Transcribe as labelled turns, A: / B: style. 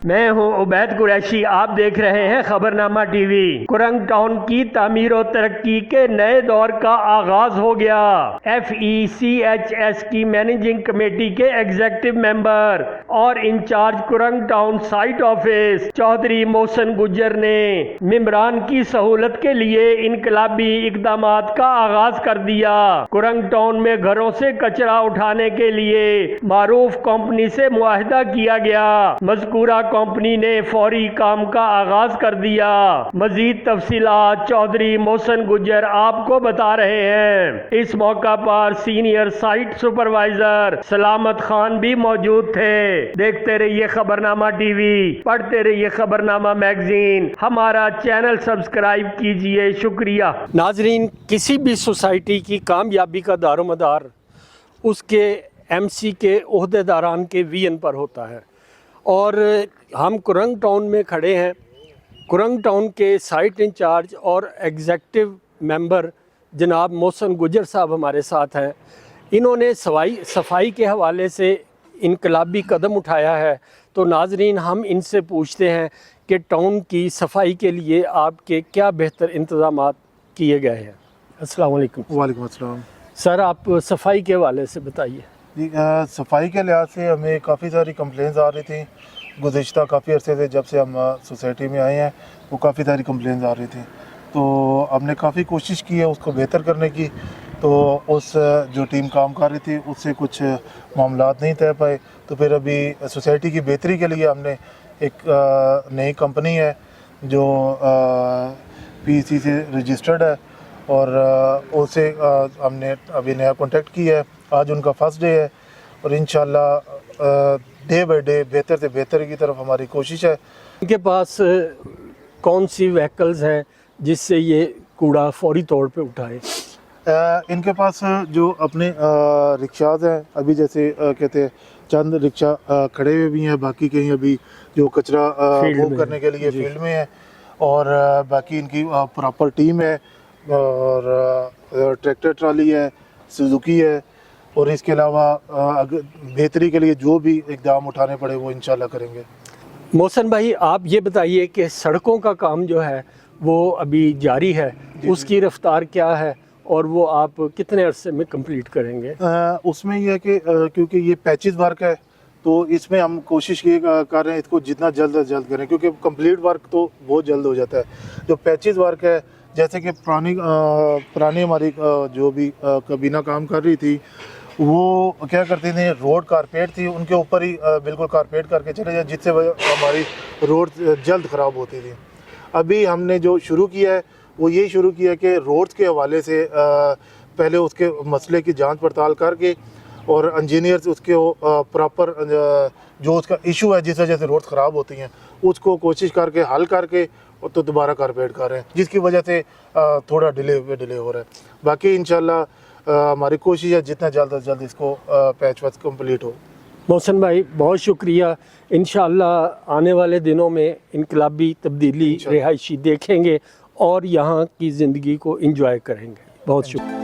A: मैं हूं उबैद कुरैशी। आप देख रहे हैं खबरनामा टीवी। कुरंग टाउन की तामीर और तरक्की के नए दौर का आगाज हो गया। FECHS की मैनेजिंग कमेटी के एग्जीक्यूटिव मेंबर और in charge Kurang town site office Chaudhry Mohsin Gujjar ने मेंबरान की सहूलत के लिए इनकलाबी इकदामात का आगाज कर दिया। कुरंग टाउन में घरों से कचरा उठाने के लिए मारूफ कंपनी से मुआहिदा किया गया। मज़कूरा कंपनी ने फौरी काम का आगाज कर दिया। मजीद तफसीलात चौधरी मोहसिन गुज्जर आपको बता रहे हैं। इस मौका पर सीनियर साइट सुपरवाइजर सलामत खान भी मौजूद थे। देखते रहिए खबरनामा टीवी, पढ़ते रहिए खबरनामा मैगजीन। हमारा चैनल सब्सक्राइब कीजिए। शुक्रिया। नाजरीन, किसी भी सोसाइटी की कामयाबी का दारोमदार उसके MC के ओहदेदारान के VN पर होता है और हम कुरंग टाउन में खड़े हैं। कुरंग टाउन के साइट इंचार्ज और एग्जीक्यूटिव मेंबर जनाब मोहसिन गुज्जर साहब हमारे साथ हैं। इन्होंने सफाई के हवाले से इनकलाबी कदम उठाया है। तो नाजरीन, हम इनसे पूछते हैं कि टाउन की सफाई के लिए आपके क्या बेहतर इंतज़ामात किए गए हैं। अस्सलाम वालेकुम।
B: वालेकुम अस्सलाम।
A: सर, आप सफाई के हवाले से बताइए।
B: जी, सफाई के लिहाज से हमें काफ़ी सारी कंप्लेंट्स आ रही थी। गुज़िश्ता काफ़ी अरसे से जब से हम सोसाइटी में आए हैं वो काफ़ी सारी कंप्लेंट्स आ रही थी। तो हमने काफ़ी कोशिश की है उसको बेहतर करने की। तो उस जो टीम काम कर रही थी उससे कुछ मामलात नहीं तय पाए। तो फिर अभी सोसाइटी की बेहतरी के लिए हमने एक नई कंपनी है जो PEC से रजिस्टर्ड है और उससे हमने अभी नया कॉन्टेक्ट किया है। आज उनका फर्स्ट डे है और इंशाल्लाह डे बाय डे बेहतर से बेहतर की तरफ हमारी कोशिश है।
A: इनके पास कौन सी व्हीकल्स हैं जिससे ये कूड़ा फौरी तौर पे उठाए?
B: इनके पास जो अपने रिक्शाज हैं, अभी जैसे कहते हैं चंद रिक्शा खड़े हुए भी हैं, बाकी कहीं अभी जो कचरा मूव करने के लिए फील्ड में है और बाकी इनकी प्रॉपर टीम है और ट्रैक्टर ट्राली है, सुजुकी है और इसके अलावा बेहतरी के लिए जो भी इकदाम उठाने पड़े वो इंशाल्लाह करेंगे।
A: मोहसिन भाई, आप ये बताइए कि सड़कों का काम जो है वो अभी जारी है, उसकी रफ्तार क्या है और वो आप कितने अरसे में कंप्लीट करेंगे?
B: उसमें यह है कि क्योंकि ये पैचेस वर्क है तो इसमें हम कोशिश ये कर रहे हैं इसको जितना जल्द अज जल्द करें, क्योंकि कंप्लीट वर्क तो बहुत जल्द हो जाता है। जो पैचेस वर्क है, जैसे कि पुरानी हमारी जो भी कबीना काम कर रही थी वो क्या करती थी, रोड कारपेट थी उनके ऊपर ही बिल्कुल कारपेट करके चले जाए, जिससे हमारी रोड जल्द ख़राब होती थी। अभी हमने जो शुरू किया है वो यही शुरू किया कि रोड्स के हवाले से पहले उसके मसले की जांच पड़ताल करके और इंजीनियर्स उसके प्रॉपर जो उसका इशू है जिस वजह से रोड्स ख़राब होती हैं उसको कोशिश करके हल करके और तो दोबारा कारपेट कर रहे हैं, जिसकी वजह से थोड़ा डिले हो रहा है। बाकी इंशाल्लाह हमारी कोशिश है जितना जल्द अज जल्द इसको पैच वर्क कंप्लीट हो।
A: मोहसिन भाई, बहुत शुक्रिया। इंशाल्लाह आने वाले दिनों में इनकलाबी तब्दीली रिहायशी देखेंगे और यहाँ की ज़िंदगी को एंजॉय करेंगे। बहुत शुक्रिया।